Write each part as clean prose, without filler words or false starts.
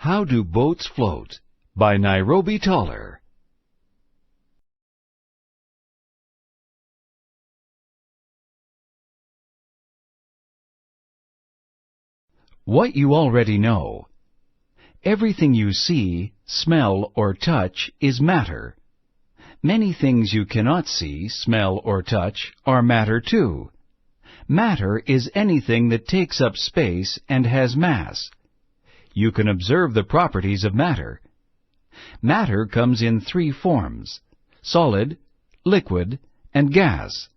How Do Boats Float? By Nairobi Toller. What you already know. Everything you see, smell, or touch is matter. Many things you cannot see, smell, or touch are matter too. Matter is anything that takes up space and has mass. You can observe the properties of matter. Matter comes in three forms: solid, liquid, and gas.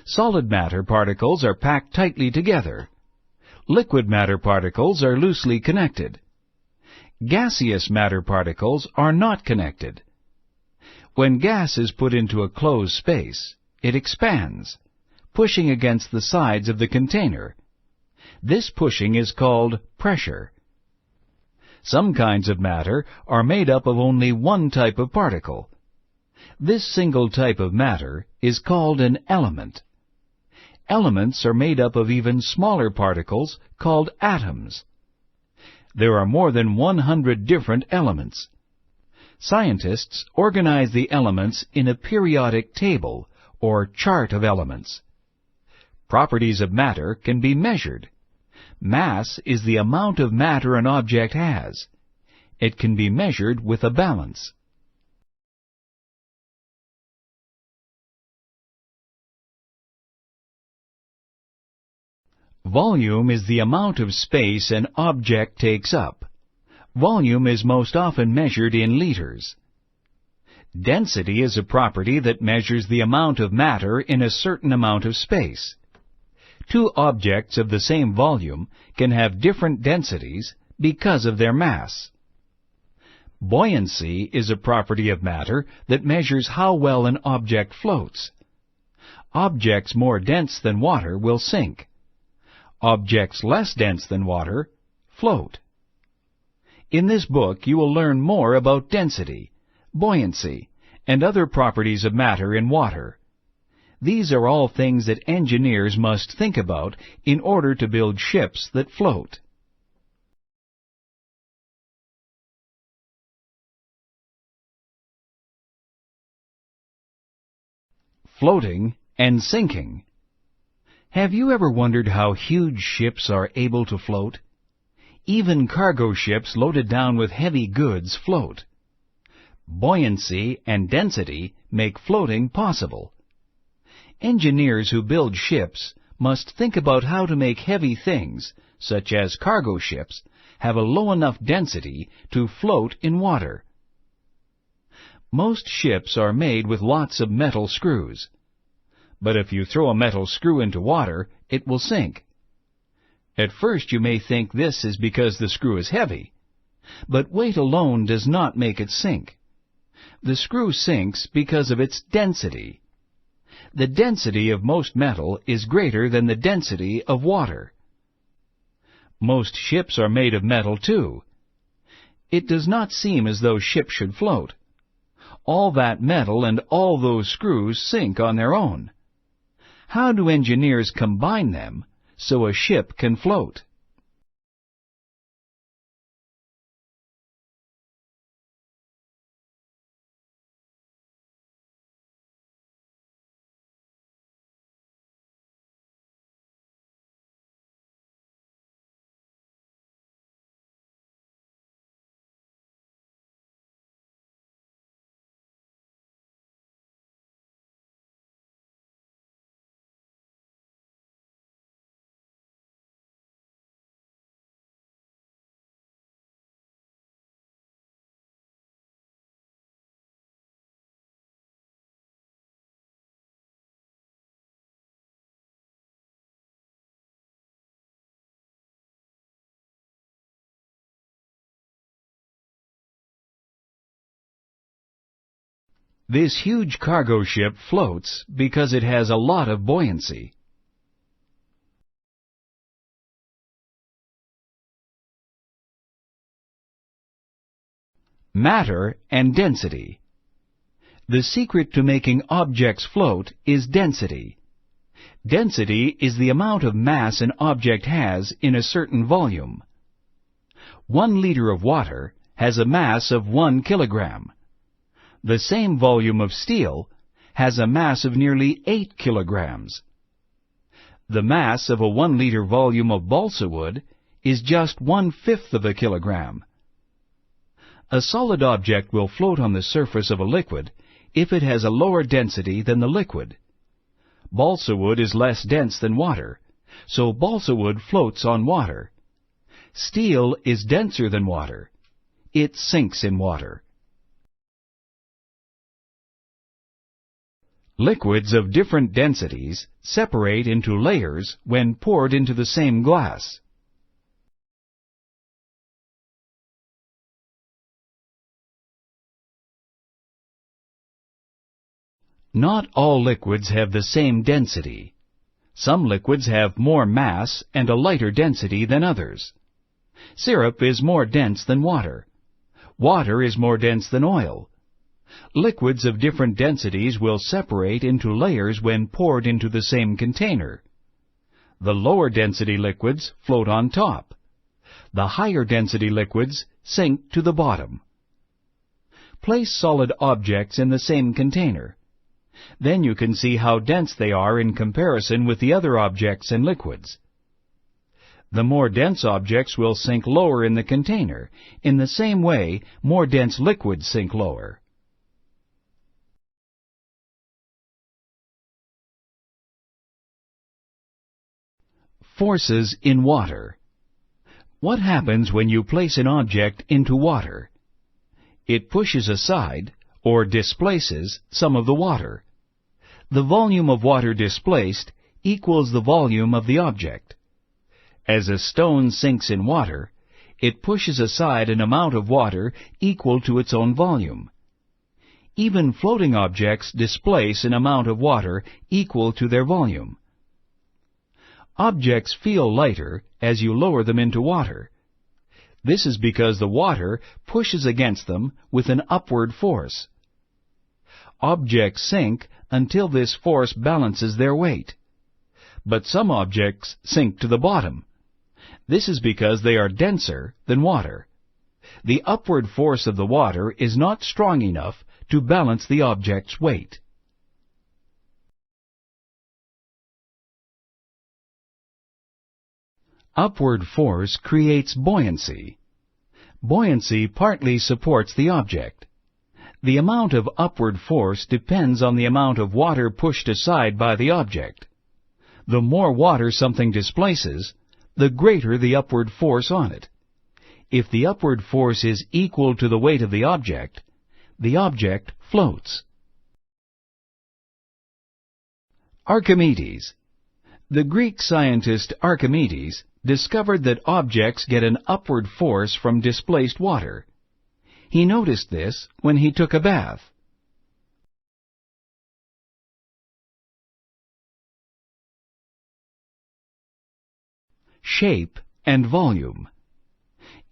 Solid matter particles are packed tightly together. Liquid matter particles are loosely connected. Gaseous matter particles are not connected. When gas is put into a closed space, it expands, pushing against the sides of the container. This pushing is called pressure. Some kinds of matter are made up of only one type of particle. This single type of matter is called an element. Elements are made up of even smaller particles called atoms. There are more than 100 different elements. Scientists organize the elements in a periodic table or chart of elements. Properties of matter can be measured. Mass is the amount of matter an object has. It can be measured with a balance. Volume is the amount of space an object takes up. Volume is most often measured in liters. Density is a property that measures the amount of matter in a certain amount of space. Two objects of the same volume can have different densities because of their mass. Buoyancy is a property of matter that measures how well an object floats. Objects more dense than water will sink. Objects less dense than water float. In this book you will learn more about density, buoyancy, and other properties of matter in water. These are all things that engineers must think about in order to build ships that float. Floating and sinking. Have you ever wondered how huge ships are able to float? Even cargo ships loaded down with heavy goods float. Buoyancy and density make floating possible. Engineers who build ships must think about how to make heavy things, such as cargo ships, have a low enough density to float in water. Most ships are made with lots of metal screws. But if you throw a metal screw into water, it will sink. At first you may think this is because the screw is heavy. But weight alone does not make it sink. The screw sinks because of its density. The density of most metal is greater than the density of water. Most ships are made of metal too. It does not seem as though ships should float. All that metal and all those screws sink on their own. How do engineers combine them so a ship can float? This huge cargo ship floats because it has a lot of buoyancy. Matter and density. The secret to making objects float is density. Density is the amount of mass an object has in a certain volume. 1 liter of water has a mass of 1 kilogram. The same volume of steel has a mass of nearly 8 kilograms. The mass of a 1 liter volume of balsa wood is just 1/5 of a kilogram. A solid object will float on the surface of a liquid if it has a lower density than the liquid. Balsa wood is less dense than water, so balsa wood floats on water. Steel is denser than water. It sinks in water. Liquids of different densities separate into layers when poured into the same glass. Not all liquids have the same density. Some liquids have more mass and a lighter density than others. Syrup is more dense than water. Water is more dense than oil. Liquids of different densities will separate into layers when poured into the same container. The lower density liquids float on top. The higher density liquids sink to the bottom. Place solid objects in the same container. Then you can see how dense they are in comparison with the other objects and liquids. The more dense objects will sink lower in the container. In the same way, more dense liquids sink lower. Forces in water. What happens when you place an object into water? It pushes aside, or displaces, some of the water. The volume of water displaced equals the volume of the object. As a stone sinks in water, it pushes aside an amount of water equal to its own volume. Even floating objects displace an amount of water equal to their volume. Objects feel lighter as you lower them into water. This is because the water pushes against them with an upward force. Objects sink until this force balances their weight. But some objects sink to the bottom. This is because they are denser than water. The upward force of the water is not strong enough to balance the object's weight. Upward force creates buoyancy. Buoyancy partly supports the object. The amount of upward force depends on the amount of water pushed aside by the object. The more water something displaces, the greater the upward force on it. If the upward force is equal to the weight of the object floats. Archimedes. The Greek scientist Archimedes discovered that objects get an upward force from displaced water. He noticed this when he took a bath. Shape and volume.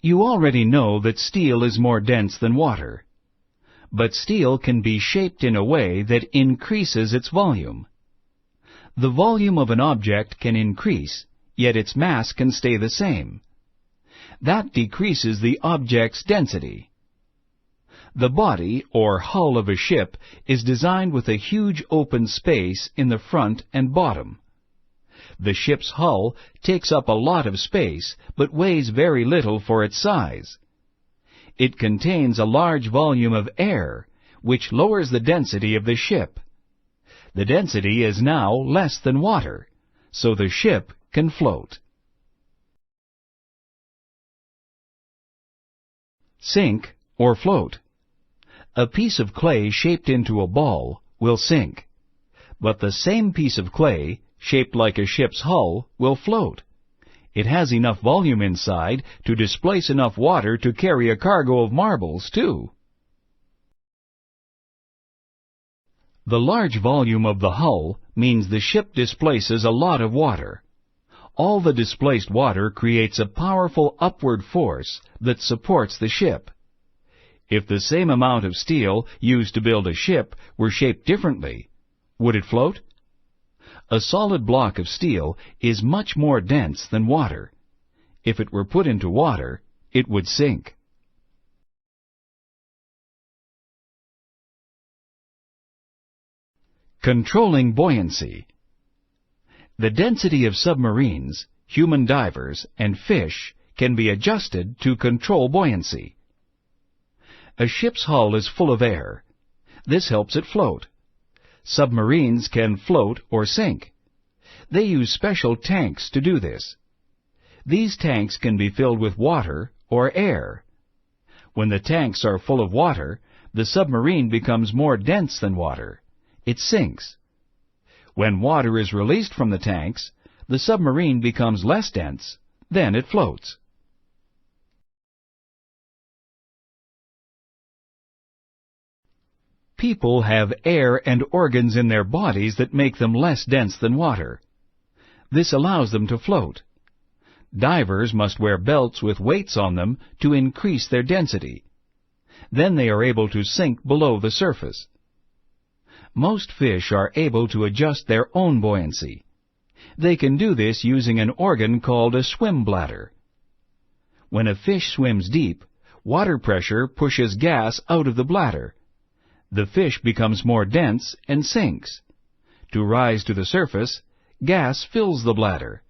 You already know that steel is more dense than water. But steel can be shaped in a way that increases its volume. The volume of an object can increase, yet its mass can stay the same. That decreases the object's density. The body or hull of a ship is designed with a huge open space in the front and bottom. The ship's hull takes up a lot of space, but weighs very little for its size. It contains a large volume of air, which lowers the density of the ship. The density is now less than water, so the ship can float. Sink or float. A piece of clay shaped into a ball will sink, but the same piece of clay, shaped like a ship's hull, will float. It has enough volume inside to displace enough water to carry a cargo of marbles, too. The large volume of the hull means the ship displaces a lot of water. All the displaced water creates a powerful upward force that supports the ship. If the same amount of steel used to build a ship were shaped differently, would it float? A solid block of steel is much more dense than water. If it were put into water, it would sink. Controlling buoyancy. The density of submarines, human divers, and fish can be adjusted to control buoyancy. A ship's hull is full of air. This helps it float. Submarines can float or sink. They use special tanks to do this. These tanks can be filled with water or air. When the tanks are full of water, the submarine becomes more dense than water. It sinks. When water is released from the tanks, the submarine becomes less dense, then it floats. People have air and organs in their bodies that make them less dense than water. This allows them to float. Divers must wear belts with weights on them to increase their density. Then they are able to sink below the surface. Most fish are able to adjust their own buoyancy. They can do this using an organ called a swim bladder. When a fish swims deep, water pressure pushes gas out of the bladder. The fish becomes more dense and sinks. To rise to the surface, gas fills the bladder.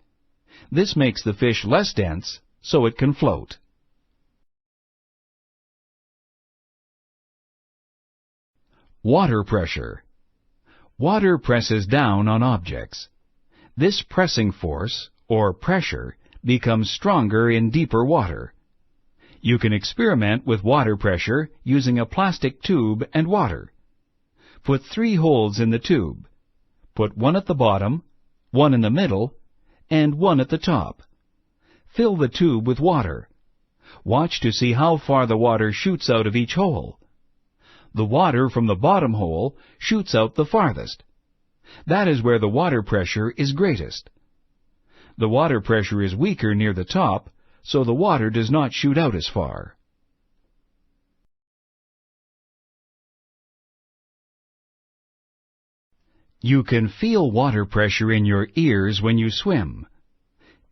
This makes the fish less dense, so it can float. Water pressure. Water presses down on objects. This pressing force, or pressure, becomes stronger in deeper water. You can experiment with water pressure using a plastic tube and water. Put 3 holes in the tube. Put 1 at the bottom, 1 in the middle, and 1 at the top. Fill the tube with water. Watch to see how far the water shoots out of each hole. The water from the bottom hole shoots out the farthest. That is where the water pressure is greatest. The water pressure is weaker near the top, so the water does not shoot out as far. You can feel water pressure in your ears when you swim.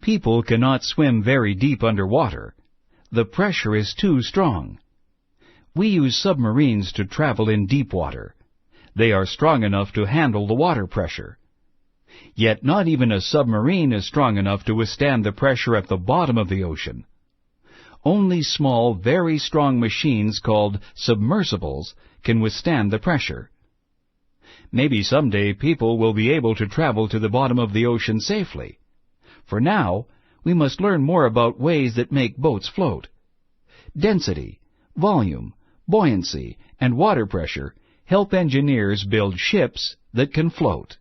People cannot swim very deep underwater. The pressure is too strong. We use submarines to travel in deep water. They are strong enough to handle the water pressure. Yet not even a submarine is strong enough to withstand the pressure at the bottom of the ocean. Only small, very strong machines called submersibles can withstand the pressure. Maybe someday people will be able to travel to the bottom of the ocean safely. For now, we must learn more about ways that make boats float. Density, volume, buoyancy, and water pressure help engineers build ships that can float.